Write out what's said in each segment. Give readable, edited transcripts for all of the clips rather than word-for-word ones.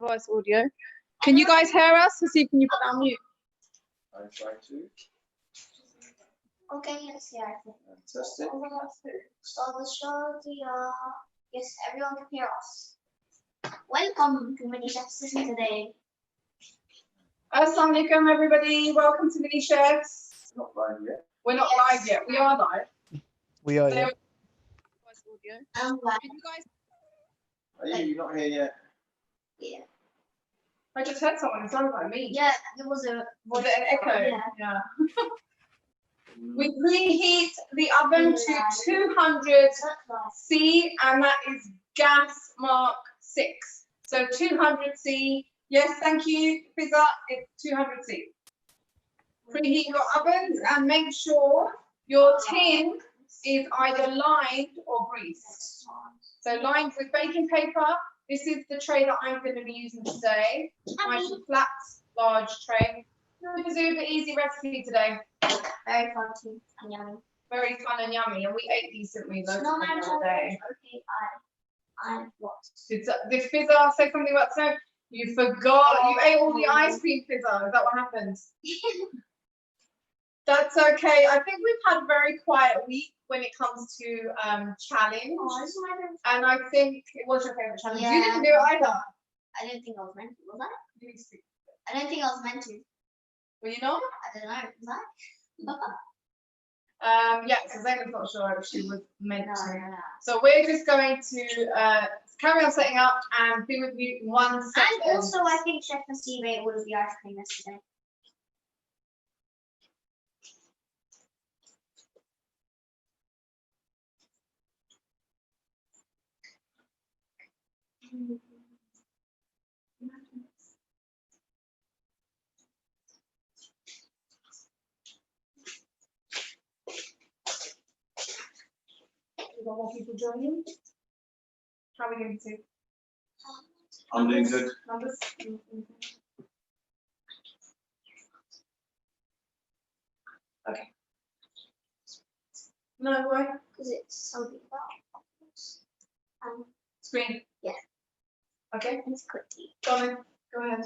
Voice audio. Can you guys hear us? Sophie, can you put that on mute? I try to. Okay, yes, yeah, I think. Test it. Yes, everyone can hear us. Welcome to Mini Chef's Session today. Assalamu alaikum, everybody. Welcome to Mini Chefs. Not live yet. We're not live yet. We are live. We are, yeah. Voice audio. I'm live. Can you guys? Are you not here yet? Yeah. I just heard someone. It sounded like me. Yeah, there was a Was it an echo? Yeah. We preheat the oven to 200 C, and that is gas mark 6. So 200 C. Yes, thank you, Pizza. It's 200 C. Preheat your ovens and make sure your tin is either lined or greased. So lined with baking paper. This is the tray that I'm going to be using today. Nice and flat, large tray. Super easy recipe today. Very fun too and yummy. Very fun and yummy, and we ate decently though No matter the other day. okay, I what? Did Fizza say something about snow? You forgot. You ate all the ice cream, Fizza. Is that what happened? That's okay. I think we've had a very quiet week when it comes to challenge. Oh, this is my favorite. And I think it was your favorite challenge. Yeah. You didn't do it either. I didn't think I was meant to, was I? You didn't see- I don't think I was meant to. Were you not? I don't know, was Yeah, so Zainab's not sure if she was meant I? to. No. So we're just going to carry on setting up and be with you in 1 second. And also, I think Chef Steve ate all of the ice cream yesterday. We've got more people joining. How are we going to? I'm doing good. Numbers? Okay. No, why? Because it's something about Screen? Yeah. Okay, it's quickly. go on. Go ahead.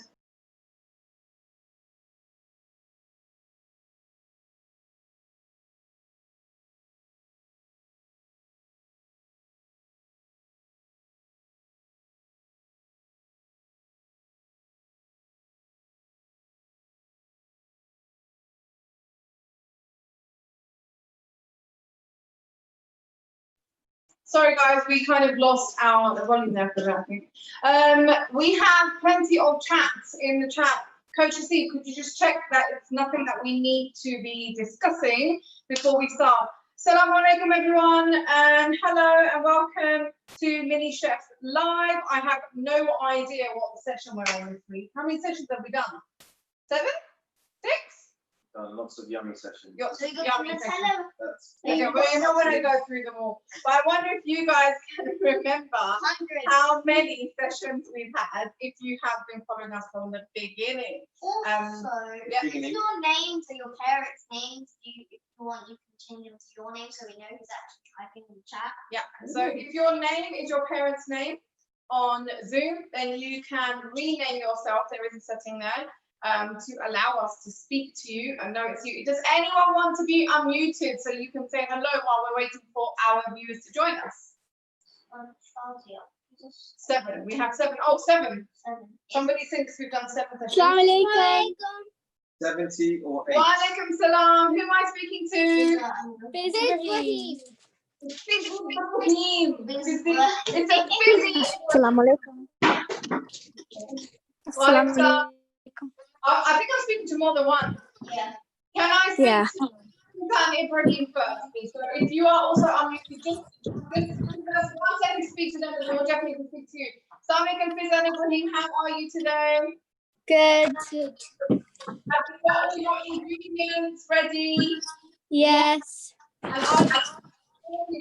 Sorry guys, we kind of lost the volume there for that, I think. We have plenty of chats in the chat. Coach Steve, could you just check that it's nothing that we need to be discussing before we start? Assalamu alaikum everyone, and hello and welcome to Mini Chefs Live. I have no idea what the session we're on this week. How many sessions have we done? 7? 6? Lots of yummy sessions. So you got Yummy Nutella. That's Okay, well, you're not going to go through them all. But I wonder if you guys can remember 100. how many sessions we've had if you have been following us from the beginning. Also, yeah. if your names are your parents' names, if you want, you can change them to your name so we know who's actually typing in the chat. Yeah, so if your name is your parent's name on Zoom, then you can rename yourself. There is a setting there to allow us to speak to you and know it's you. Does anyone want to be unmuted so you can say hello while we're waiting for our viewers to join us? 7. We have 7. Oh, 7. 7. Somebody thinks we've done 7 sessions. Assalamu alaikum. 70 or 80. Wa alaikum salam. Who am I speaking to? Busy. It's a busy. Assalamu alaikum. Wa alaikum salam. I think I'm speaking to more than one. Yeah. Can I speak Yeah. to Suzanne Ibrahim first, please? So if you are also unmuted, just 1 second to speak to them, and we'll definitely speak to you. Assalamu alaikum, Suzanne Ibrahim. How are you today? Good. Have you got all your ingredients ready? Yes. And are you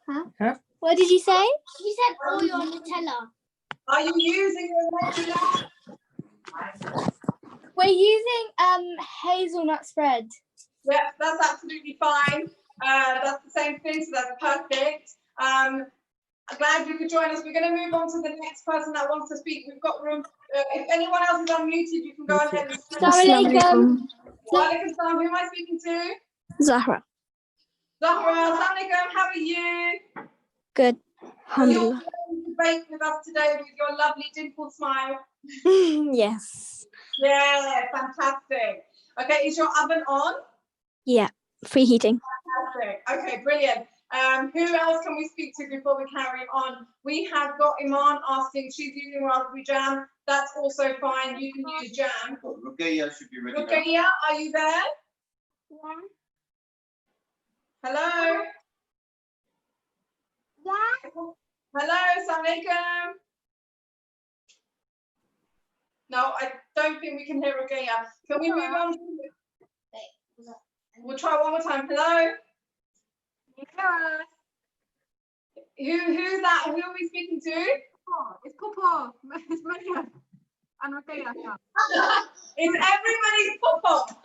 Nutella? What did you say? She said all your Nutella. Are you using your Nutella? We're using hazelnut spread. Yeah, that's absolutely fine. That's the same thing, so that's perfect. I'm glad you could join us. We're going to move on to the next person that wants to speak. We've got room. If anyone else is unmuted, you can go ahead and speak. Assalamualaikum. Walaikum salam. Who am I speaking to? Zahra. Zahra. Assalamualaikum. How are you? Good. You're Alhamdulillah. going to bake with us today with your lovely dimpled smile. Yes. Yeah, fantastic. Okay, is your oven on? Yeah. Free heating. Fantastic. Okay, brilliant. Who else can we speak to before we carry on? We have got Iman asking, she's using raspberry jam. That's also fine. You can use jam. Ruqayya should be ready now. Ruqayya, are you there? Yeah. Hello? Yeah. Hello, Assalamualaikum. No, I don't think we can hear Ruqayya. Can we move on? We'll try one more time. Hello? Who's that? Who are we speaking to? It's Popo. It's Mariam. And Ruqayya. It's everybody's pop-up.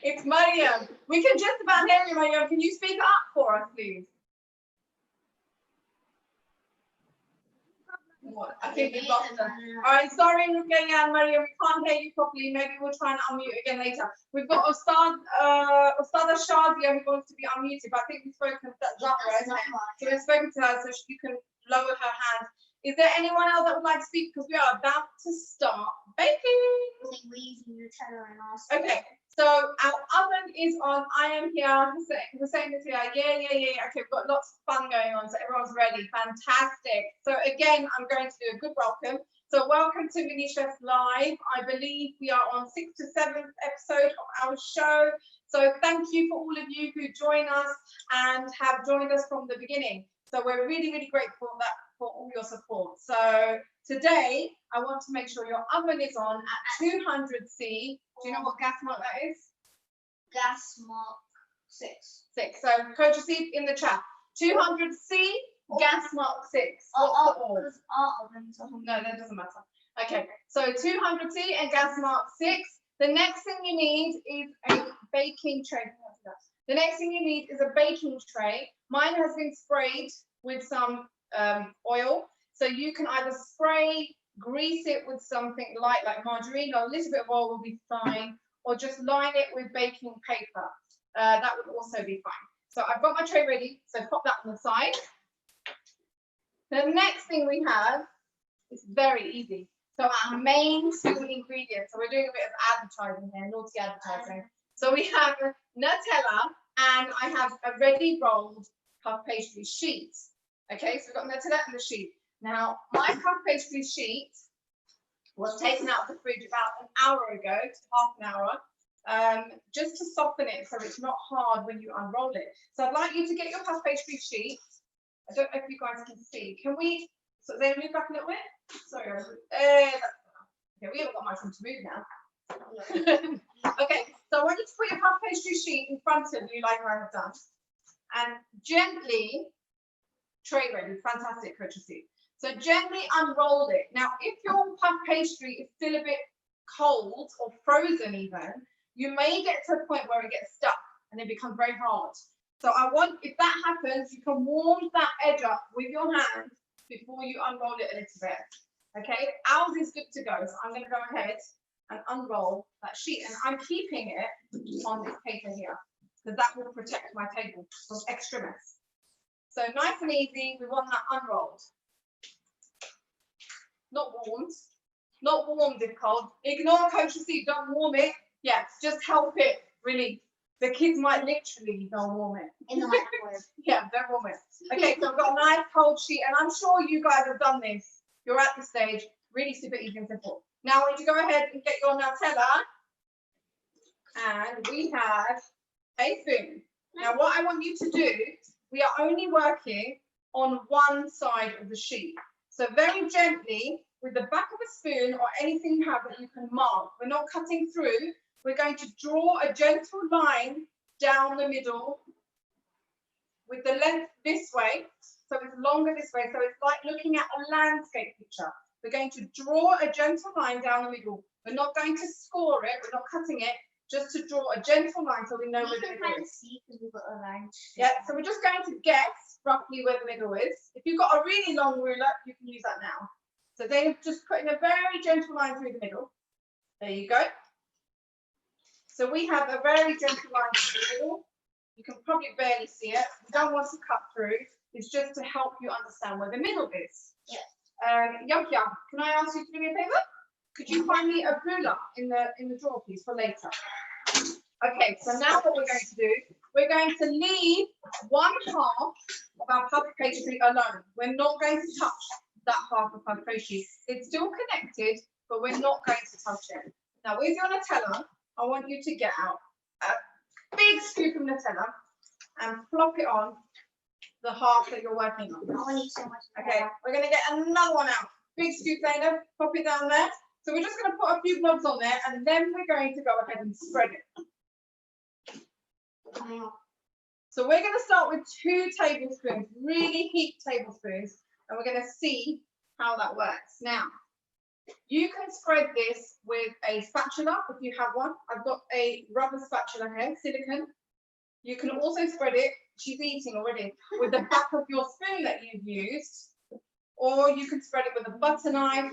It's Mariam. We can just about hear you, Mariam. Can you speak up for us, please? What? I think we've lost them. All right, sorry, Ruqayya and Mariam, we can't hear you properly. Maybe we'll try and unmute again later. We've got Ustada Shadia who wants to be unmuted, but I think we've spoken to Zahra, isn't it? So we've spoken to her so she can lower her hand. Is there anyone else that would like to speak? Because we are about to start baking. I think we're using Nutella and our Okay, so our oven is on. I am here. Hussein is here. Yeah. Okay, we've got lots of fun going on, so everyone's ready. Fantastic. So again, I'm going to do a good welcome. So welcome to Mini Chefs Live. I believe we are on 6th to 7th episode of our show. So thank you for all of you who join us and have joined us from the beginning. So we're really, really grateful for all your support. So today, I want to make sure your oven is on at 200 C. Do you know what gas mark that is? gas mark 6. 6. So Coach Steve in the chat. 200 C, gas mark 6. What's the order? Because our ovens are No, that doesn't matter. Okay, so 200 C and gas mark 6. The next thing you need is a baking tray. The next thing you need is a baking tray. Mine has been sprayed with some oil. So you can either spray, grease it with something light like margarine, or a little bit of oil will be fine, or just line it with baking paper. That would also be fine. So I've got my tray ready, so pop that on the side. The next thing we have is very easy. So our main 2 ingredients. So we're doing a bit of advertising here, naughty advertising. So we have Nutella, and I have a ready rolled puff pastry sheet. Okay, so we've got Nutella and the sheet. Now, my puff pastry sheet was taken out of the fridge about an hour ago, half an hour, just to soften it so it's not hard when you unroll it. So I'd like you to get your puff pastry sheet. I don't know if you guys can see. Can we, so then move back a little bit? Sorry, okay, we haven't got much room to move now. Okay, so I want you to put your puff pastry sheet in front of you like I have done. And gently, tray ready, fantastic, Coach Steve. So gently unroll it. Now, if your puff pastry is still a bit cold or frozen even, you may get to a point where it gets stuck and it becomes very hard. So I want, if that happens, you can warm that edge up with your hand before you unroll it a little bit. Okay, ours is good to go. So I'm going to go ahead and unroll that sheet. And I'm keeping it on this paper here because that will protect my table from extra mess. So nice and easy, we want that unrolled. Not warmed. Not warmed if cold. Ignore Coach Steve, don't warm it. Yeah, just help it relief. The kids might literally don't warm it. in the microwave. Yeah, don't warm it. Okay, so I've got a nice cold sheet, and I'm sure you guys have done this. You're at this stage, really super easy and simple. Now I want you to go ahead and get your Nutella, and we have a spoon. Now what I want you to do, we are only working on one side of the sheet. So very gently, with the back of a spoon or anything you have that you can mark, we're not cutting through, we're going to draw a gentle line down the middle with the length this way, so it's longer this way, so it's like looking at a landscape picture. We're going to draw a gentle line down the middle. We're not going to score it, we're not cutting it, just to draw a gentle line so we know We where the can middle kind of is. see because we've got a line. Yeah, so we're just going to guess roughly where the middle is. If you've got a really long ruler, you can use that now. So they're just putting a very gentle line through the middle. There you go. So we have a very gentle line through the middle. You can probably barely see it. We don't want to cut through. It's just to help you understand where the middle is. Yeah. Yokia, can I ask you to do me a favour? Could you find me a ruler in the drawer, please, for later? Okay, so now what we're going to do, we're going to leave one half of our puff pastry alone. We're not going to touch that half of puff pastry. It's still connected, but we're not going to touch it. Now, with your Nutella, I want you to get out a big scoop of Nutella and plop it on the half that you're working on. Oh, I need so much. Okay, we're going to get another one out. Big scoop, Zainab, pop it down there. So we're just going to put a few blobs on there, and then we're going to go ahead and spread it. So we're going to start with 2 tablespoons, really heaped tablespoons, and we're going to see how that works. Now, you can spread this with a spatula if you have one. I've got a rubber spatula here, silicone. You can also spread it, she's eating already, with the back of your spoon that you've used, or you can spread it with a butter knife.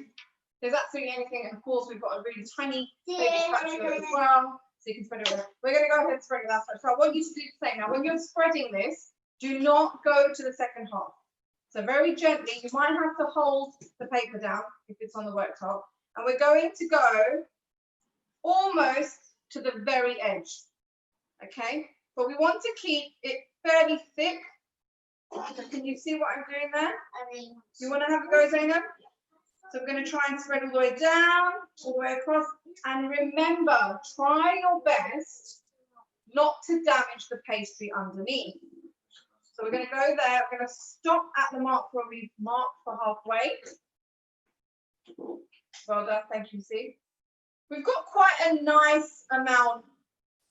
There's absolutely anything, and of course we've got a really tiny baby spatula as well, so you can spread it with it. We're going to go ahead and spread it with that spatula. So I want you to do the same. Now, when you're spreading this, do not go to the second half. So very gently, you might have to hold the paper down if it's on the worktop, and we're going to go almost to the very edge, okay? But we want to keep it fairly thick. So can you see what I'm doing there? I mean, You want to have a go, Zainab? So I'm going to try and spread all the way down, all the way across. And remember, try your best not to damage the pastry underneath. So we're going to go there. We're going to stop at the mark where we've marked for halfway. Well done, thank you, see. We've got quite a nice amount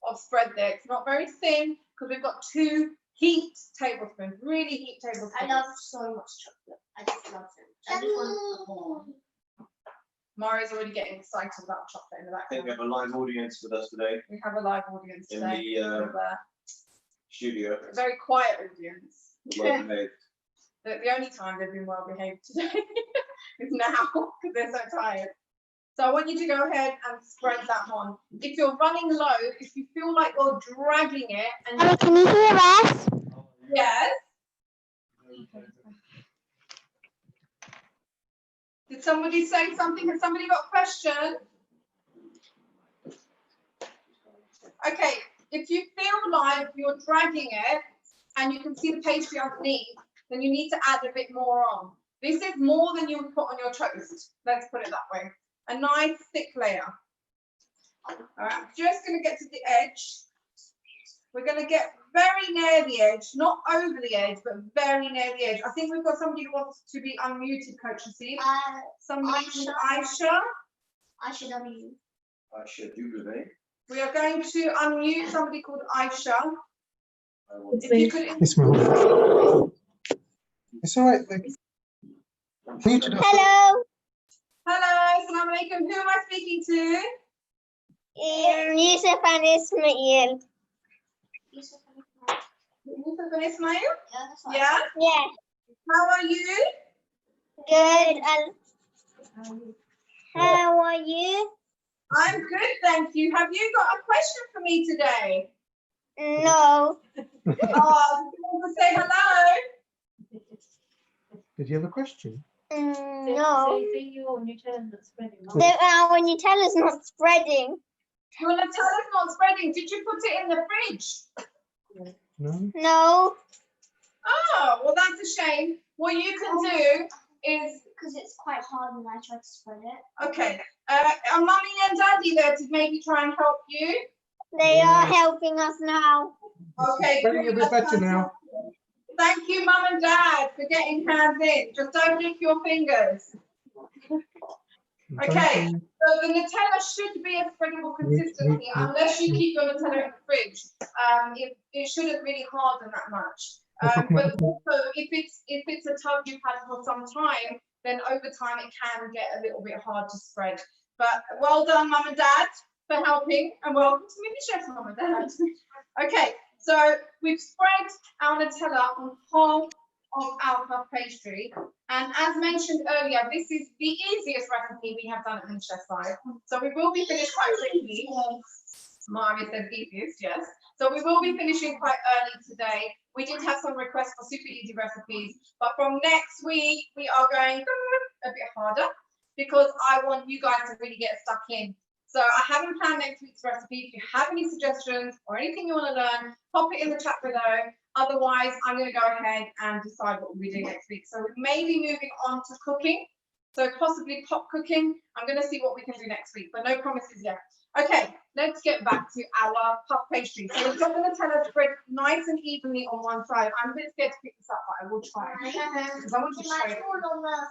of spread there. It's not very thin because we've got 2 heaped tablespoons, really heaped tablespoons. I love so much chocolate. I just love it. I just want more. Mario's already getting excited about chocolate in the I think we background. have a live audience with us today We have a live audience in today. the studio. A very quiet audience. Well behaved. The only time they've been well behaved today is now because they're so tired. So I want you to go ahead and spread that on. If you're running low, if you feel like you're dragging it, and Can you hear us? yes. Did somebody say something? Has somebody got a question? Okay, if you feel like you're dragging it and you can see the pastry underneath, then you need to add a bit more on. This is more than you would put on your toast. Let's put it that way. A nice thick layer. All right, I'm just going to get to the edge. We're going to get very near the edge, not over the edge, but very near the edge. I think we've got somebody who wants to be unmuted, Coach Sophie. Somebody called Aisha. Aisha W. I should do today. We are going to unmute somebody called Aisha. If you could. It's all right. Hello. Hello, Assalamu alaikum. Who am I speaking to? Yusuf and Ismail. Yusuf and Ismail? Yeah, that's right. Yeah. Yeah. How are you? Good. And how are you? I'm good, thank you. Have you got a question for me today? No. Oh, do you want to say hello? Did you have a question? No. Our Nutella's not spreading. Our Nutella's not spreading. Your Nutella's not spreading. Did you put it in the fridge? No. No. Oh, well, that's a shame. What you can do is, Because it's quite hard when I try to spread it. okay, are Mummy and Daddy there to maybe try and help you? They are helping us now. Okay, Spreading a bit better now. Thank you, Mum and Dad, for getting hands in. Just don't lick your fingers. Okay, so the Nutella should be a spreadable consistency unless you keep your Nutella in the fridge. It shouldn't really harden that much. But also, if it's a tub you've had for some time, then over time it can get a little bit hard to spread. But well done, Mum and Dad. for helping and welcome to Mini Chef's Mum and Dad. Okay, so we've spread our Nutella on half of our puff pastry, and as mentioned earlier, this is the easiest recipe we have done at Mini Chef's Live. So we will be finished quite quickly. Maria said easiest, yes. So we will be finishing quite early today. We did have some requests for super easy recipes, but from next week we are going a bit harder because I want you guys to really get stuck in. So I haven't planned next week's recipe. If you have any suggestions or anything you want to learn, pop it in the chat below. Otherwise, I'm going to go ahead and decide what we'll be doing next week. So we may be moving on to cooking. So possibly pop cooking. I'm going to see what we can do next week, but no promises yet. Okay, let's get back to our puff pastry. So we've got the Nutella spread nice and evenly on one side. I'm a bit scared to pick this up, but I will try. Because I want to show it.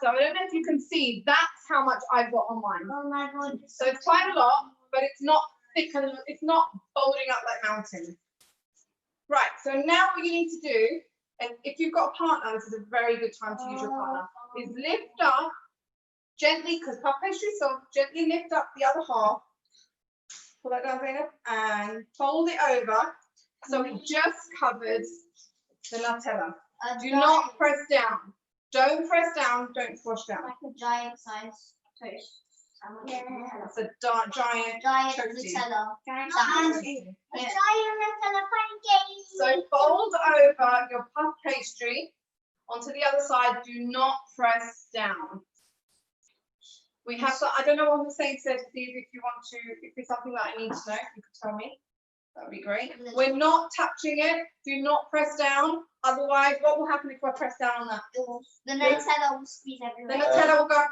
So I don't know if you can see, that's how much I've got on mine. Oh my god. So it's quite a lot, but it's not thick and it's not folding up like mountains. Right, so now what you need to do, and if you've got a partner, this is a very good time to use your partner, is lift up gently, because puff pastry is soft, gently lift up the other half, pull that down, Zainab, and fold it over so it just covers the Nutella. Do not press down. Don't press down, don't squash down. Like a giant size toast. It's a giant Giant toasty. Nutella. Giant Giant Yeah. Nutella pancakes. So fold over your puff pastry onto the other side. Do not press down. We have to, I don't know what Hussein said, Steve, if you want to, if there's something that I need to know, if you could tell me. That would be great. We're not touching it. Do not press down. Otherwise, what will happen if I press down on that? The Nutella will squeeze The everywhere. Nutella will go.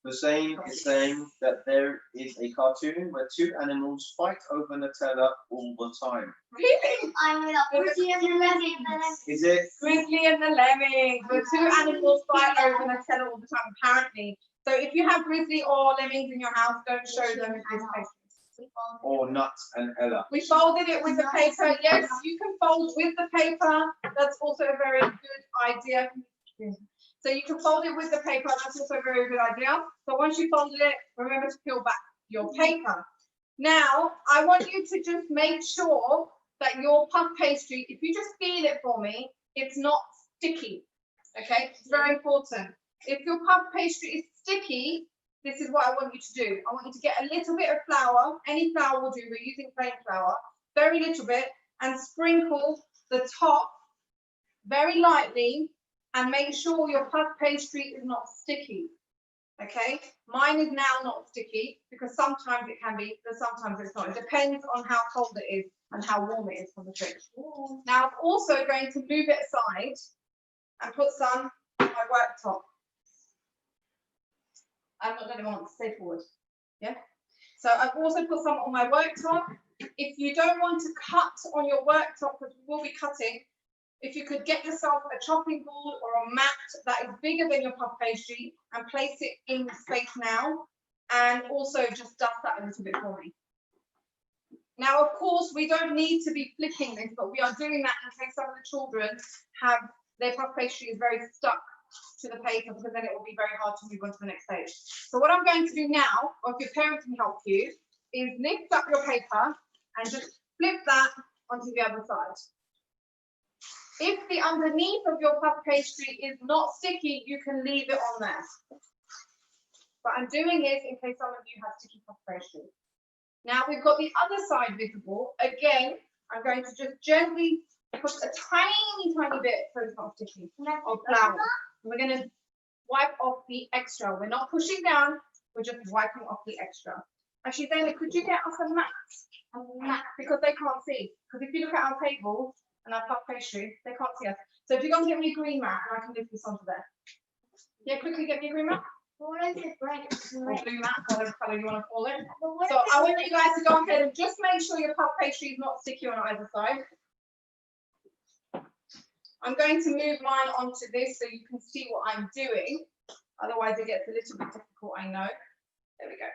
Hussein is saying that there is a cartoon where two animals fight over Nutella all the time. Really? I'm with a Grizzly and the Lemmings. Is it? Grizzly and the Lemmings. The two animals fight over Nutella all the time, apparently. So if you have Grizzly or Lemmings in your house, don't show them this pastry. Or Nut and Ella? We folded it with the paper. Yes, you can fold with the paper. That's also a very good idea. So you can fold it with the paper. That's also a very good idea. So once you folded it, remember to peel back your paper. Now, I want you to just make sure that your puff pastry, if you just feel it for me, it's not sticky. Okay, it's very important. If your puff pastry is sticky, this is what I want you to do. I want you to get a little bit of flour. Any flour will do. We're using plain flour. Very little bit. And sprinkle the top very lightly. And make sure your puff pastry is not sticky. Okay? Mine is now not sticky because sometimes it can be, but sometimes it's not. It depends on how cold it is and how warm it is from the fridge. Now I'm also going to move it aside and put some on my worktop. I'm not going to want to stay forward. Yeah. So I've also put some on my worktop. If you don't want to cut on your worktop, because we will be cutting, if you could get yourself a chopping board or a mat that is bigger than your puff pastry and place it in the space now, and also just dust that a little bit for me. Now, of course, we don't need to be flicking this, but we are doing that in case some of the children have their puff pastry is very stuck to the paper, because then it will be very hard to move on to the next stage. So what I'm going to do now, or if your parents can help you, is lift up your paper and just flip that onto the other side. If the underneath of your puff pastry is not sticky, you can leave it on there. But I'm doing it in case some of you have sticky puff pastry. Now we've got the other side visible. Again, I'm going to just gently put a tiny bit so it's not sticky of flour. We're going to wipe off the extra. We're not pushing down, we're just wiping off the extra. Actually, Zainab, could you get us a mat? Because they can't see. Because if you look at our table, and our puff pastry, they can't see us. So if you go and get me a green mat, and I can lift this onto there. Yeah, quickly get me a green mat. What is it, red? Or blue mat, whatever colour you want to call it. So I want you guys to go ahead and just make sure your puff pastry is not sticky on either side. I'm going to move mine onto this so you can see what I'm doing. Otherwise it gets a little bit difficult, I know. There we go.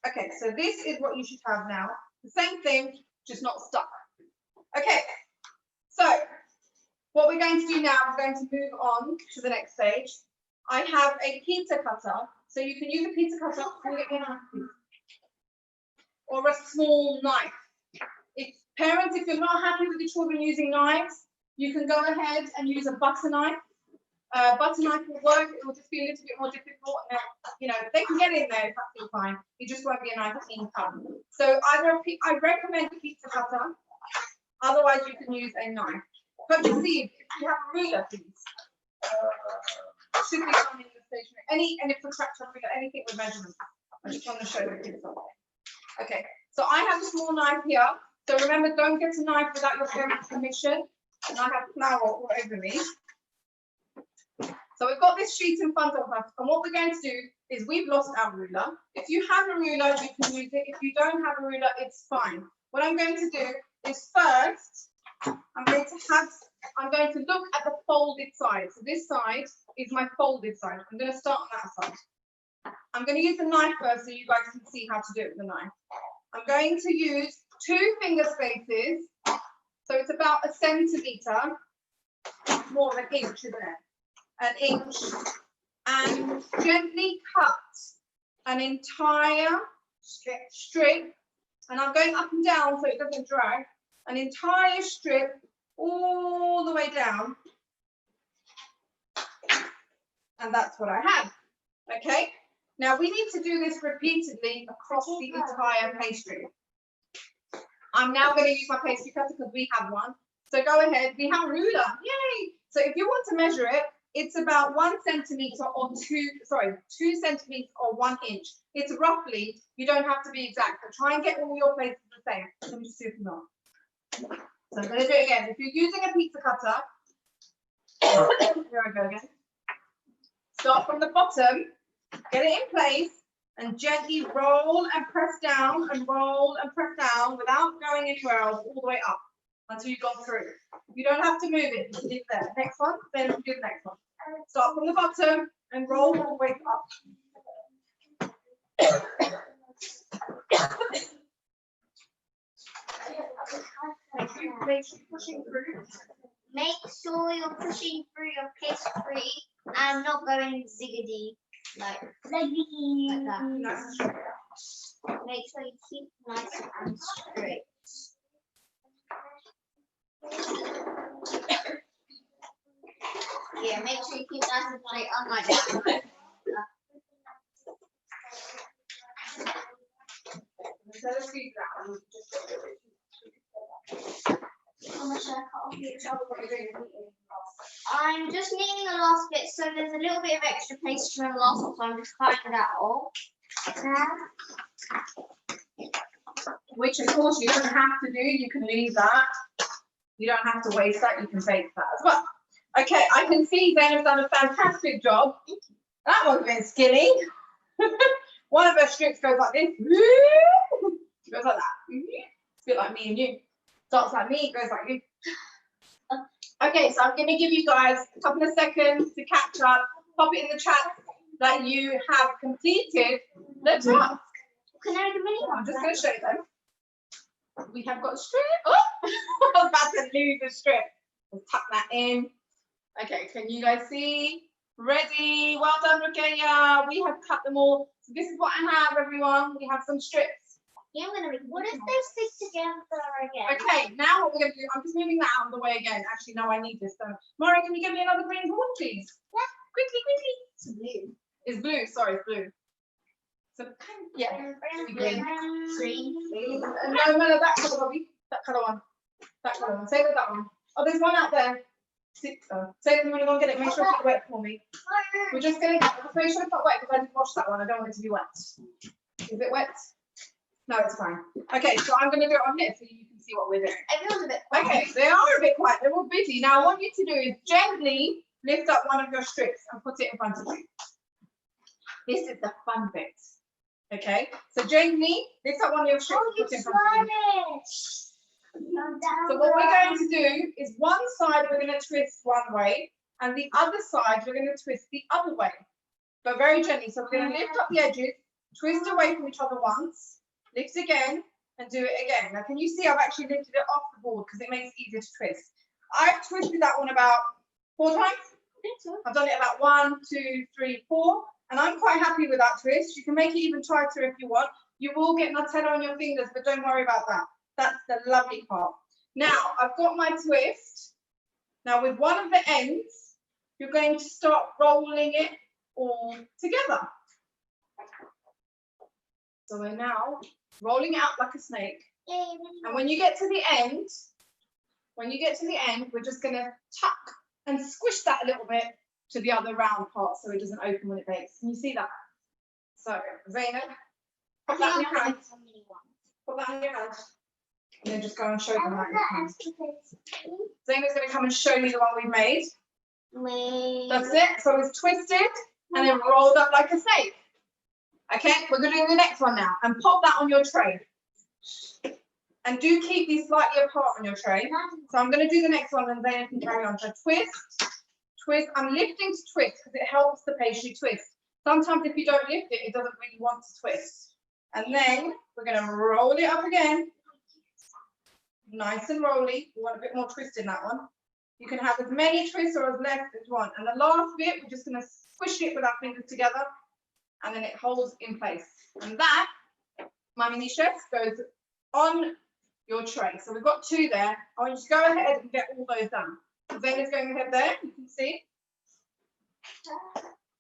Okay, so this is what you should have now. The same thing, just not stuck. Okay. So, what we're going to do now is going to move on to the next stage. I have a pizza cutter, so you can use a pizza cutter. or a small knife. If parents, if you're not happy with your children using knives, you can go ahead and use a butter knife. Butter knife will work. It will just be a little bit more difficult. And you know, they can get in there. It's absolutely fine. It just won't be a nice clean cut. So I recommend a pizza cutter. Otherwise, you can use a knife. But you see, if you have a ruler, please. Should be on in the stationery. Any protractor ruler, anything with measurements. I just want to show the kids something. Okay, so I have a small knife here. So remember, don't get a knife without your parents' permission. And I have flour all over me. So we've got this sheet in front of us, and what we're going to do is we've lost our ruler. If you have a ruler, you can use it. If you don't have a ruler, it's fine. What I'm going to do is first, I'm going to look at the folded side. So this side is my folded side. I'm going to start on that side. I'm going to use the knife first so you guys can see how to do it with the knife. I'm going to use 2 finger spaces. So it's about a centimetre, more of an inch, isn't it? An inch, and gently cut an entire strip, and I'm going up and down so it doesn't drag, an entire strip all the way down, and that's what I have. Okay, now we need to do this repeatedly across the entire pastry. I'm now going to use my pastry cutter because we have one. So go ahead, we have a ruler, yay! So if you want to measure it, it's about 1 centimetre or 2 centimetres or 1 inch. It's roughly, you don't have to be exact, but try and get all your places the same. Let me just see if you know. So I'm going to do it again. If you're using a pizza cutter, here I go again. Start from the bottom, get it in place, and gently roll and press down and roll and press down without going anywhere else, all the way up until you've gone through. You don't have to move it, you can leave it there. Next one, then do the next one. Start from the bottom and roll all the way up. Make sure you're pushing through. Make sure you're pushing through your pastry and not going ziggity like that. Nice. Make sure you keep nice and straight. Yeah, make sure you keep nice and straight, unlike that. How much should I cut off each other? I'm just kneading the last bit, so there's a little bit of extra pastry on the last one, so I'm just cutting that off. Which of course you don't have to do, you can leave that. You don't have to waste that, you can bake that as well. Okay, I can see Zainab's done a fantastic job. That one's been skinny. One of her strips goes like this. It goes like that. It's a bit like me and you. Starts like me, goes like you. Okay, so I'm going to give you guys a couple of seconds to catch up. Pop it in the chat that you have completed the task. Can I have a minute? I'm just going to show them. We have got a strip. Oh, I was about to lose the strip. Let's tuck that in. Okay, can you guys see? Ready? Well done, Ruqayya. We have cut them all. So this is what I have, everyone. We have some strips. Yeah, I'm gonna make. What if they stick together again? Okay, now what we're going to do, I'm just moving that out of the way again. Actually, no, I need this. So, Mari, can you give me another green board, please? Yeah. Quickly, quickly. It's blue. It's blue, sorry, it's blue. So, yeah. Green. No, that colour, Bobby. That colour one. That colour one. Say that one. Oh, there's one out there. Say that when you go and get it. Make sure it's not wet for me. We're just going to make sure it's not wet because I didn't wash that one. I don't want it to be wet. Is it wet? No, it's fine. Okay, so I'm going to do it on here so you can see what we're doing. Everyone's a bit. Okay, they are a bit quiet. They're all busy. Now, what I want you to do is gently lift up one of your strips and put it in front of you. This is the fun bit. Okay, so gently lift up one of your strips and put it in front of you. So what we're going to do is one side we're going to twist one way and the other side we're going to twist the other way, but very gently. So we're going to lift up the edges, twist away from each other once, lift again and do it again. Now can you see I've actually lifted it off the board because it makes it easier to twist. I've twisted that one about 4 times. I think so. I've done it about 1, 2, 3, 4 and I'm quite happy with that twist. You can make it even tighter if you want. You will get Nutella on your fingers, but don't worry about that. That's the lovely part. Now, I've got my twist. Now, with one of the ends, you're going to start rolling it all together. So we're now rolling it out like a snake. And when you get to the end, we're just going to tuck and squish that a little bit to the other round part so it doesn't open when it bakes. Can you see that? So, Zainab, put that in your hand. Put that in your hand. And then just go and show them how it's done. Zainab's going to come and show you the one we made. That's it. So it's twisted and then rolled up like a snake. Okay, we're going to do the next one now. And pop that on your tray. And do keep these slightly apart on your tray. So I'm going to do the next one and Zainab can carry on. So twist, twist. I'm lifting to twist because it helps the pastry twist. Sometimes if you don't lift it, it doesn't really want to twist. And then we're going to roll it up again. Nice and rolly. We want a bit more twist in that one. You can have as many twists or as less as you want. And the last bit, we're just going to squish it with our fingers together. And then it holds in place. And that, my mini chefs, goes on your tray. So we've got two there. I want you to go ahead and get all those done. So Zainab's going ahead there. You can see.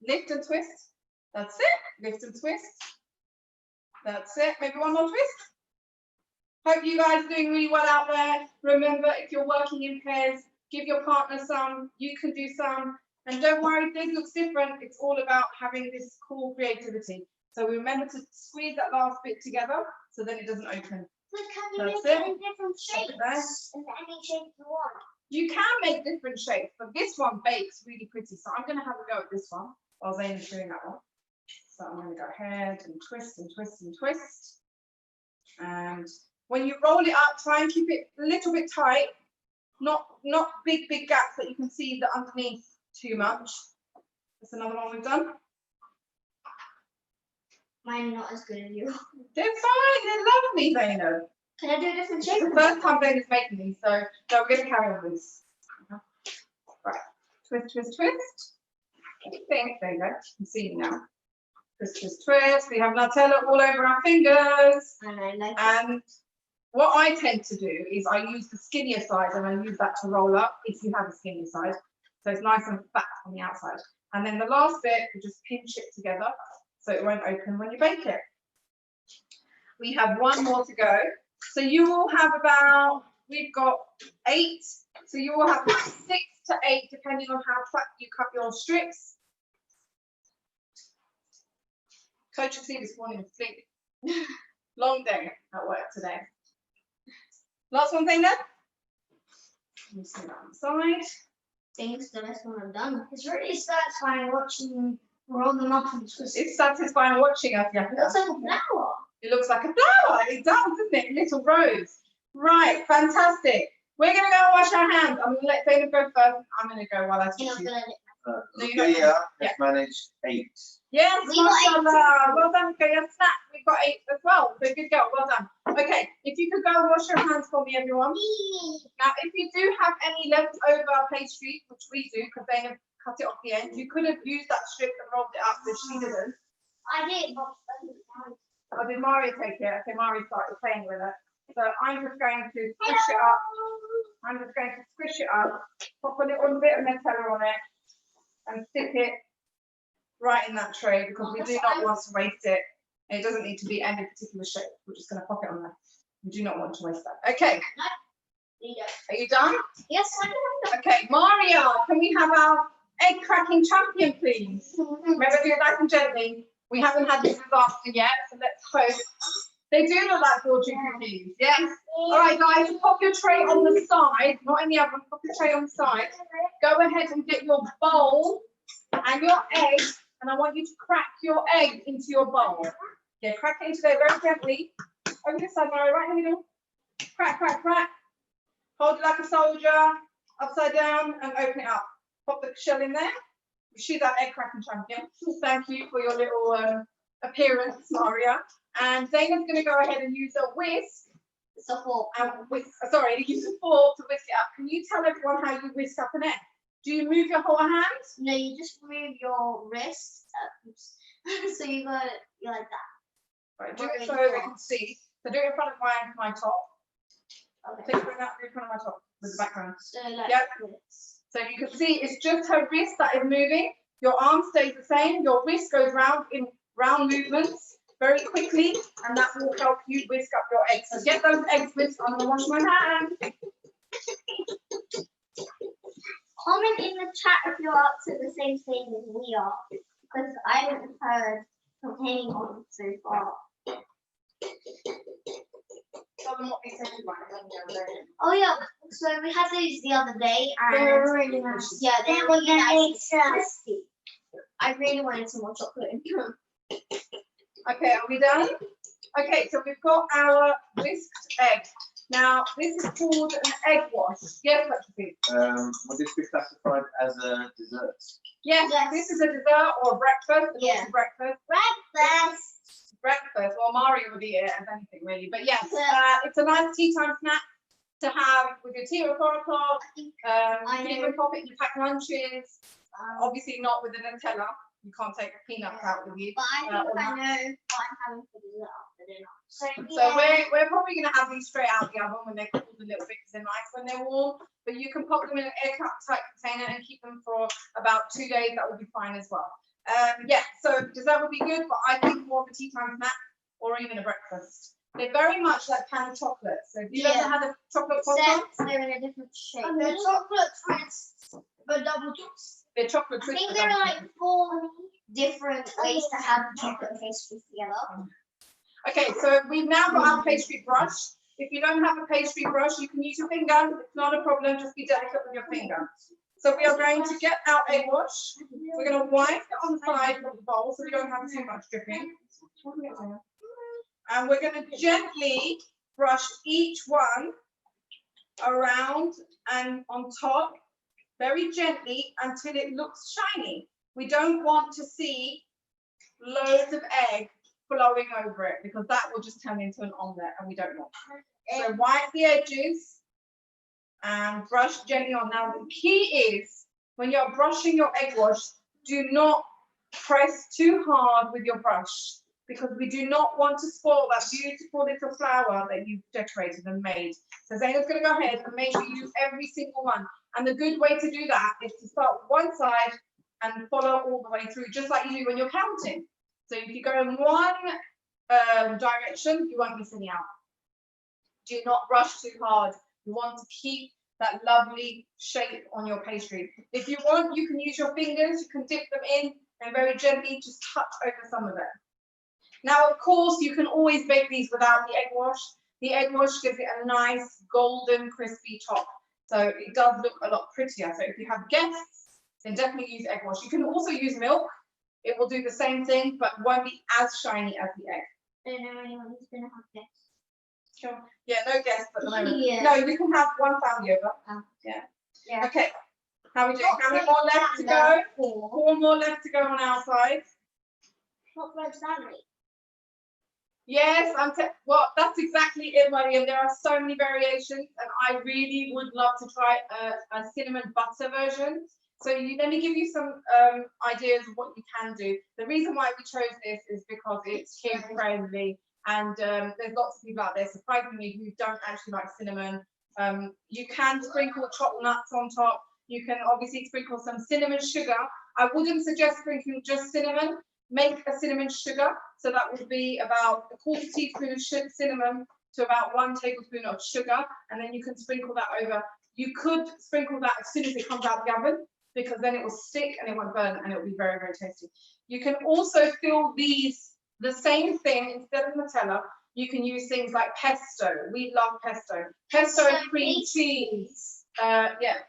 Lift and twist. That's it. Lift and twist. That's it. Maybe one more twist. Hope you guys are doing really well out there. Remember, if you're working in pairs, give your partner some. You can do some. And don't worry, this looks different. It's all about having this cool creativity. So remember to squeeze that last bit together so then it doesn't open. But can you That's make it. it in different shapes? In any shape you want. You can make different shapes, but this one bakes really pretty. So I'm going to have a go at this one while Zainab's doing that one. So I'm going to go ahead and twist and twist and twist. And when you roll it up, try and keep it a little bit tight. Not big gaps that you can see the underneath too much. That's another one we've done. Mine not as good as you. They're fine. They're lovely, Zainab. Can I do a different It's shape? the first time Zainab's making these, so we're going to carry on with this. Right. Twist, twist, twist. There you go. You can see it now. Twist, twist, twist. We have Nutella all over our fingers. And I like it. And what I tend to do is I use the skinnier side and I use that to roll up if you have a skinnier side. So it's nice and fat on the outside. And then the last bit, we just pinch it together so it won't open when you bake it. We have one more to go. So you will have about, we've got 8. So you will have 6 to 8 depending on how fat you cut your strips. Coach will see this morning asleep. Long day at work today. Last one thing then. Let me see that on the side. Things the best one I've done. It's really satisfying watching roll them up and twist. It's satisfying watching us, yeah. It looks like a flower. It looks like a flower. It does, doesn't it? Little rose. Right, fantastic. We're going to go and wash our hands. I'm going to let David go first. I'm going to go while I teach You're not you. gonna No, you're not. Lucia has managed 8. Yes, We got 8. mashallah. Well done, Kaya. Snap. We've got 8 as well. So good girl. Well done. Okay, if you could go and wash your hands for me, everyone. Now, if you do have any leftover pastry, which we do, because they have cut it off the end, you could have used that strip and rolled it up, but she didn't. I did, but Or did Mario take it? Okay, Mario started playing with it. So I'm just going to squish it up. I'm just going to squish it up, pop a little bit of Nutella on it, and stick it right in that tray because we do not want to waste it. It doesn't need to be any particular shape. We're just going to pop it on there. We do not want to waste that. Okay. Are you done? yes, I can. Okay, Mario, can we have our egg cracking champion, please? Remember, do it nice and gently. We haven't had this disaster yet, so let's hope. They do look like fortune cookies, yes? All right, guys, pop your tray on the side, not in the oven, pop your tray on the side. Go ahead and get your bowl and your egg, and I want you to crack your egg into your bowl. Yeah, crack it into there very gently. Over this side, Mario, right in the middle. Crack, crack, crack. Hold it like a soldier, upside down, and open it up. Pop the shell in there. She's our egg cracking champion. Thank you for your little appearance, Maria. And Zainab's going to go ahead and use a whisk. It's a fork. Use a fork to whisk it up. Can you tell everyone how you whisk up an egg? Do you move your whole hand? No, you just move your wrist. Oops. So you got it like that. Right, do it so they can see. So do it in front of my top. Okay. Take it out in front of my top with the background. So like Yep. this. So you can see it's just her wrist that is moving. Your arm stays the same. Your wrist goes round in round movements very quickly, and that will help you whisk up your eggs. So get those eggs whisked. I'm gonna wash my hand. Comment in the chat if you're up to the same thing as we are, because I haven't heard from anyone so far. Tell them what they said you want. Oh yeah, so we had these the other day, and They're really nice. yeah, they They're were really nice. nice. I really wanted some more chocolate in them. Okay, are we done? Okay, so we've got our whisked egg. Now, this is called an egg wash. Yes, Sophie? Would this be classified as a dessert? Yes, Yes. this is a dessert or a breakfast. Yeah. It's a breakfast. Breakfast. Well, Mario would eat it as anything really. But yes, it's a nice tea time snack to have with your tea at 4 o'clock. You can even pop it in your packed lunches. Obviously not with the Nutella. You can't take peanuts out with you. But I think or I nuts. know what I'm having for dessert after dinner. So we're probably going to have these straight out the oven when they're cooled a little bit because they're nice when they're warm. But you can pop them in an airtight container and keep them for about 2 days. That will be fine as well. Yeah, so dessert would be good, but I think more of a tea time snack or even a breakfast. They're very much like canned chocolate. So if you've ever had a chocolate croissant, Except they're in a different shape. And they're chocolate twists, but double tops. they're chocolate I twists. think there are like 4 different ways to have chocolate pastries together. Okay, so we've now got our pastry brush. If you don't have a pastry brush, you can use your finger. It's not a problem, just be delicate with your finger. So we are going to get our egg wash. We're going to wipe it on the side of the bowl so we don't have too much dripping. And we're going to gently brush each one around and on top, very gently until it looks shiny. We don't want to see loads of egg flowing over it because that will just turn into an omelette and we don't want that. So wipe the edges and brush gently on. Now the key is when you're brushing your egg wash, do not press too hard with your brush because we do not want to spoil that beautiful little flower that you've decorated and made. So Zaina's going to go ahead and make sure you use every single one. And the good way to do that is to start one side and follow all the way through, just like you do when you're counting. So if you go in one direction, you won't miss any out. Do not rush too hard. You want to keep that lovely shape on your pastry. If you want, you can use your fingers, you can dip them in and very gently just touch over some of it. Now, of course, you can always bake these without the egg wash. The egg wash gives it a nice golden crispy top. So it does look a lot prettier. So if you have guests, then definitely use egg wash. You can also use milk. It will do the same thing, but won't be as shiny as the egg. I don't know anyone who's going to have guests. Sure. Yeah, no guests at the moment. Yeah. No, you can have one family over. Yeah. Yeah. Okay. How are we doing? How many more left to go? 4 more left to go on our side. Chocolate sandwich. Yes, well, that's exactly it, Mariam. There are so many variations, and I really would love to try a cinnamon butter version. So let me give you some ideas of what you can do. The reason why we chose this is because it's kid friendly, and there's lots of people out there, surprisingly, who don't actually like cinnamon. You can sprinkle chopped nuts on top. You can obviously sprinkle some cinnamon sugar. I wouldn't suggest sprinkling just cinnamon. Make a cinnamon sugar. So that would be about a 1/4 teaspoon of cinnamon to about 1 tablespoon of sugar. And then you can sprinkle that over. You could sprinkle that as soon as it comes out of the oven, because then it will stick and it won't burn and it will be very, very tasty. You can also fill these the same thing instead of Nutella. You can use things like pesto. We love pesto. Pesto and cream cheese. Yeah,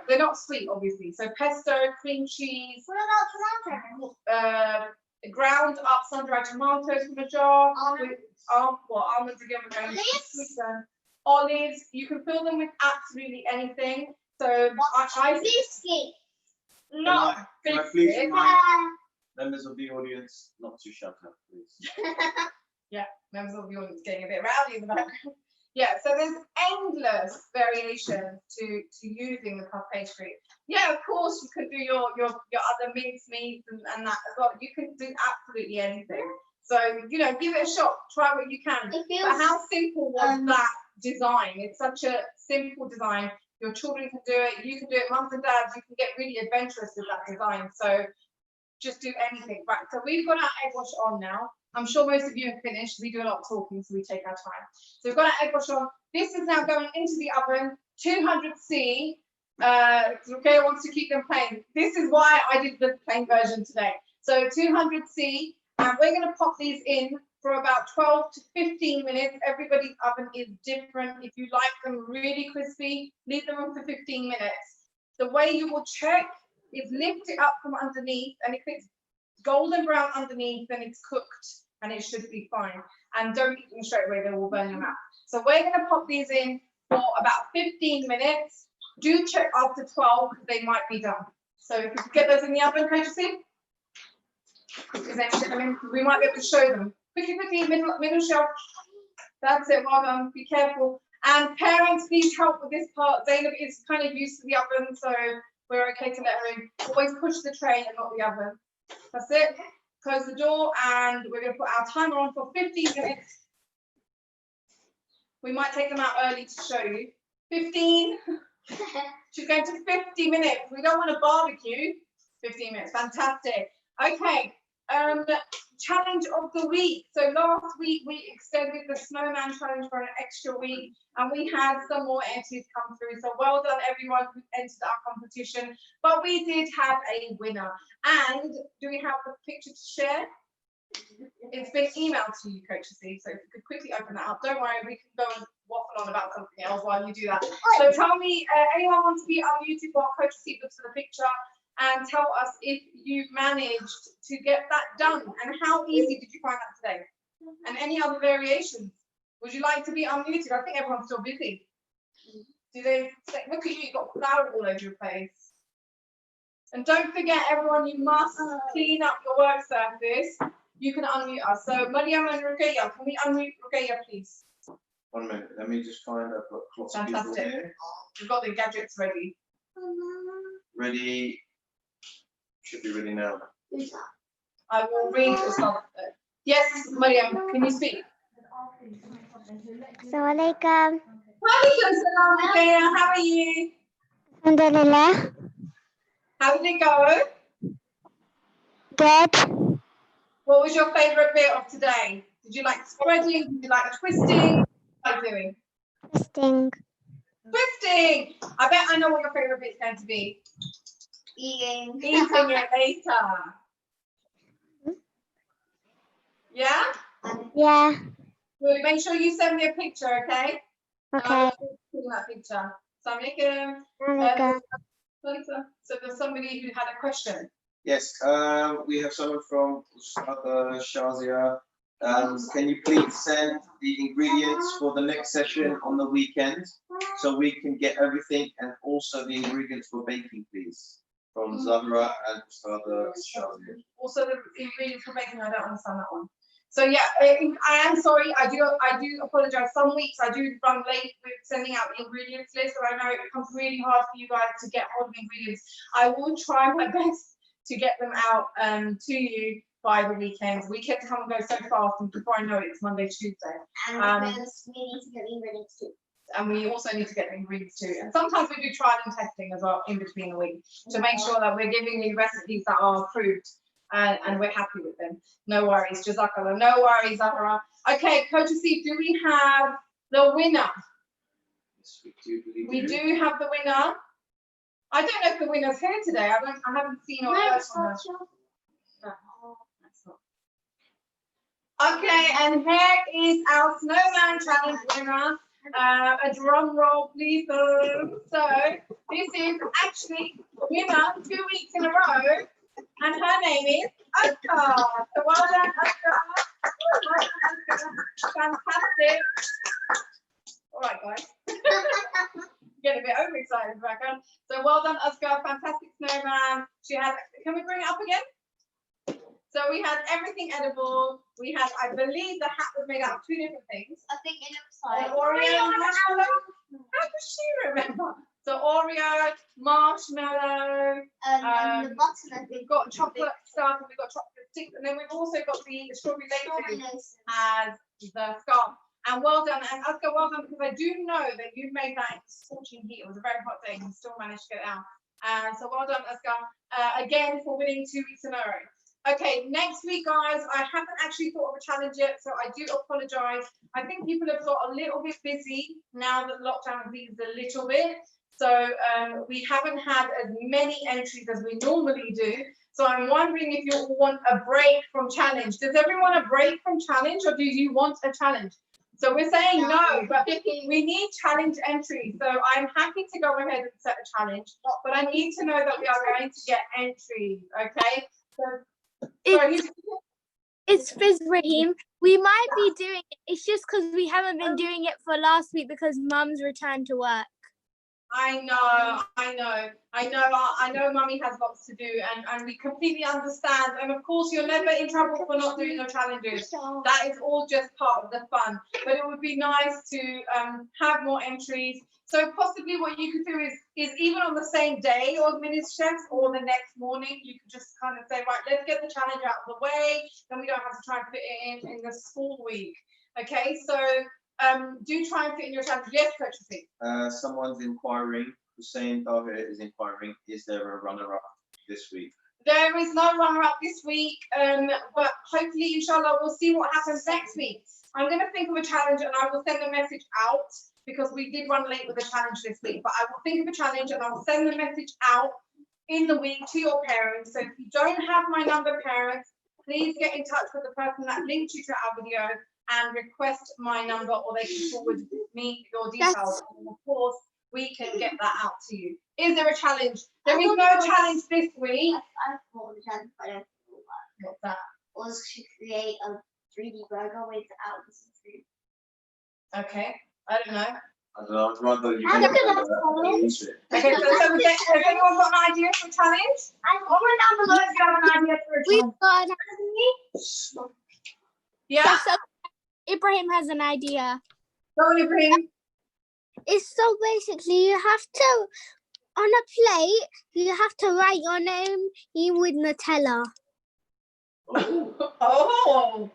they're not sweet, obviously. So pesto, cream cheese. What about tomato? Ground up sun-dried tomatoes from a jar. Almonds. With, almonds again, we're going to sweeten. Olives. You can fill them with absolutely anything. So I Biscuit. not Can I please biscuit. remind members of the audience not to shut up, please? Members of the audience getting a bit rowdy in the background. Yeah, so there's endless variations to using the puff pastry. Yeah, of course you could do your other mince meats and that as well. You can do absolutely anything. So, you know, give it a shot, try what you can. It But feels how simple was that design? It's such a simple design. Your children can do it, you can do it, mums and dads, you can get really adventurous with that design. So just do anything. Right, so we've got our egg wash on now. I'm sure most of you have finished. We do a lot of talking, so we take our time. So we've got our egg wash on. This is now going into the oven, 200C. Ruqayya wants to keep them plain. This is why I did the plain version today. So 200C, and we're going to pop these in for about 12 to 15 minutes. Everybody's oven is different. If you like them really crispy, leave them on for 15 minutes. The way you will check is lift it up from underneath, and if it's golden brown underneath, then it's cooked and it should be fine. And don't eat them straight away, they will burn your mouth. So we're going to pop these in for about 15 minutes. Do check after 12 because they might be done. So if you could get those in the oven, can you see? Because then we might be able to show them. Quickly, middle shelf. That's it, well done, be careful. And parents, please help with this part. Zainab is kind of used to the oven, so we're okay to let her in. Always push the tray and not the oven. That's it. Close the door, and we're going to put our timer on for 15 minutes. We might take them out early to show you. 15. She's going to 50 minutes. We don't want to barbecue. 15 minutes. Fantastic. Okay. Challenge of the week. So last week we extended the snowman challenge for an extra week, and we had some more entries come through. So well done everyone who entered our competition. But we did have a winner. And do we have the picture to share? It's been emailed to you, Coach C. So if you could quickly open that up. Don't worry, we can go and waffle on about something else while you do that. So tell me, anyone wants to be unmuted while Coach C looks at the picture, and tell us if you managed to get that done and how easy did you find that today? And any other variations? Would you like to be unmuted? I think everyone's still busy. Do they say, look at you, you've got flour all over your face. And don't forget, everyone, you must clean up your work surface. You can unmute us. So Mariam and Ruqayya, can we unmute Ruqayya, please? 1 minute, let me just find I've got lots of people Fantastic. here. We've got the gadgets ready. Ready? Should be ready now. I will read as well. Yes, Mariam, can you speak? Assalamualaikum. Walaikum salam, Ruqayya. How are you? Alhamdulillah. How did it go? Good. What was your favourite bit of today? Did you like spreading? Did you like twisting? What are you doing? Testing. Twisting! I bet I know what your favourite bit's going to be. Eating. Eating it later. Yeah? Yeah. Good. Make sure you send me a picture, okay? Okay. Taking that picture. Assalamualaikum. Assalamualaikum. So there's somebody who had a question. Yes, we have someone from Shazia. Can you please send the ingredients for the next session on the weekend so we can get everything, and also the ingredients for baking, please, from Zahra and Shazia. Also the ingredients for baking, I don't understand that one. So yeah, I am sorry. I do apologize. Some weeks I do run late with sending out the ingredients list, and I know it becomes really hard for you guys to get hold of ingredients. I will try my best to get them out to you by the weekend. Weekends come and go so fast, and before I know it, it's Monday, Tuesday. And because we need to get the ingredients too. And we also need to get the ingredients too. And sometimes we do trial and testing as well in between the week to make sure that we're giving you recipes that are approved and we're happy with them. No worries, Jazakallah. No worries, Zahra. Okay, Coach Asif, do we have the winner? Yes, we do. We do have the winner. I don't know if the winner's here today. I haven't seen or heard from her. No, that's not. Okay, and here is our Snowman Challenge winner. A drum roll, please. So this is actually the winner 2 weeks in a row, and her name is Oscar. So well done, Oscar. Well done, Oscar. Fantastic. All right, guys. Get a bit overexcited back on. So well done, Oscar. Fantastic snowman. She had. Can we bring it up again? So we had everything edible. We had, I believe, the hat was made out of 2 different things. I think it looks like Oreo and marshmallow. How does she remember? So Oreo, marshmallow. and the button. I think We've got chocolate stuff, and we've got chocolate stick, and then we've also got the strawberry laces as the scarf. And well done, and Oscar, well done, because I do know that you made that in scorching heat. It was a very hot day, and you still managed to get it out. So well done, Oscar, again for winning 2 weeks in a row. Okay, next week, guys, I haven't actually thought of a challenge yet, so I do apologize. I think people have got a little bit busy now that lockdown has eased a little bit. So we haven't had as many entries as we normally do. So I'm wondering if you all want a break from challenge. Does everyone want a break from challenge, or do you want a challenge? So we're saying no, but we need challenge entries. So I'm happy to go ahead and set a challenge, but I need to know that we are going to get entries, okay? So, It's Fizz Raheem. We might be doing it. It's just because we haven't been doing it for last week because Mum's returned to work. I know Mummy has lots to do, and we completely understand. And of course, you're never in trouble for not doing your challenges. That is all just part of the fun. But it would be nice to have more entries. So possibly what you could do is even on the same day of mini chefs or the next morning, you could just kind of say, right, let's get the challenge out of the way. Then we don't have to try and fit it in the school week. Okay, so do try and fit in your challenge. Yes, Patricia. Someone's inquiring. Hussein Tahir is inquiring. Is there a runner-up this week? There is no runner-up this week, but hopefully, inshallah, we'll see what happens next week. I'm going to think of a challenge, and I will send a message out because we did run late with the challenge this week. But I will think of a challenge, and I will send the message out in the week to your parents. So if you don't have my number, parents, please get in touch with the person that linked you to our video and request my number, or they can forward me your details. And of course, we can get that out to you. Is there a challenge? There is no challenge this week. I thought the challenge, but I don't know what. What's that? Was to create a 3D burger without the food. Okay, I don't know. I don't know. I'd rather you I get don't know. Okay, so has anyone got an idea for a challenge? Comment down below if you have an idea for a We've challenge. got Yeah, so Ibrahim has an idea. go on, Ibrahim. It's so basically you have to on a plate you have to write your name in with Nutella. Oh,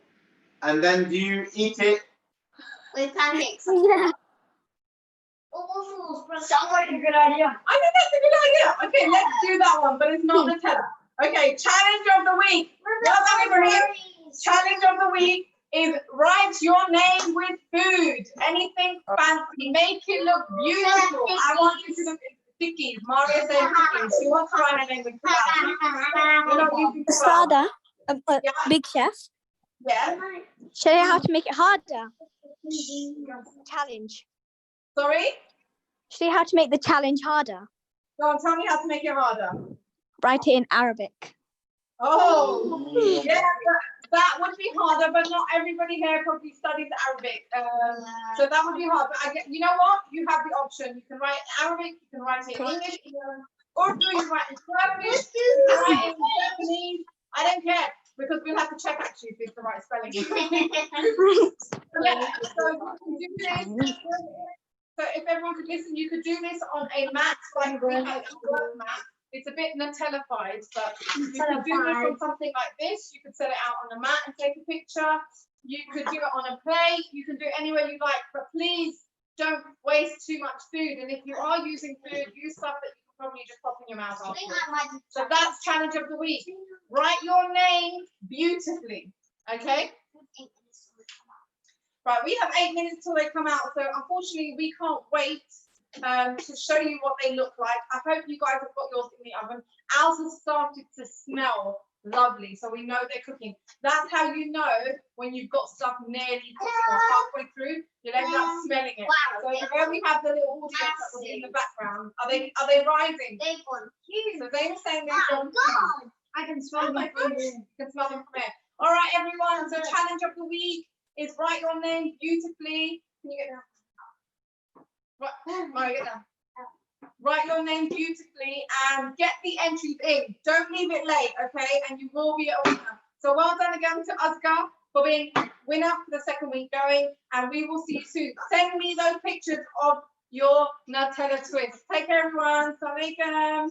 And then do you eat it? With pancakes. Yeah. Sounds like a good idea. I think that's a good idea. Okay, let's do that one, but it's not Nutella. Okay, challenge of the week. Well done, Ibrahim. Challenge of the week is write your name with food. Anything fancy. Make it look beautiful. I want you to look at Vicky's. Maria said Vicky's. She wants to write her name with food. We're not using Sada, Yeah. Big Chef. Yeah. Show you how to make it harder. Challenge. Sorry? Show you how to make the challenge harder. Go on, tell me how to make it harder. Write it in Arabic. Oh, yeah, that would be harder, but not everybody here probably studies Arabic. So that would be hard. But I get, you know what? You have the option. You can write Arabic, you can write it in English, or do you write in Turkish, you can write it in Japanese. I don't care, because we'll have to check actually if it's the right spelling. Yeah, so you can do this. So if everyone could listen, you could do this on a mat, like we have a work mat. It's a bit Nutella-fied, but you could do this on something like this. You could set it out on a mat and take a picture. You could do it on a plate. You can do it anywhere you like, but please don't waste too much food. And if you are using food, use stuff that you can probably just pop in your mouth afterwards. So that's challenge of the week. Write your name beautifully, okay? Right, we have 8 minutes till they come out, so unfortunately we can't wait to show you what they look like. I hope you guys have got yours in the oven. Ours has started to smell lovely, so we know they're cooking. That's how you know when you've got stuff nearly cooking or halfway through, you'll end up smelling it. Wow. So where we have the little audience that was in the background, are they rising? They've gone huge. So they were saying they've gone huge. God. I can smell them from here. You can smell them from here. All right, everyone. So challenge of the week is write your name beautifully. Can you get down? Right, get down. Write your name beautifully and get the entries in. Don't leave it late, okay? And you will be a winner. So well done again to Asghar for being winner for the second week going. And we will see you soon. Send me those pictures of your Nutella twist. Take care, everyone. Assalamu alaikum.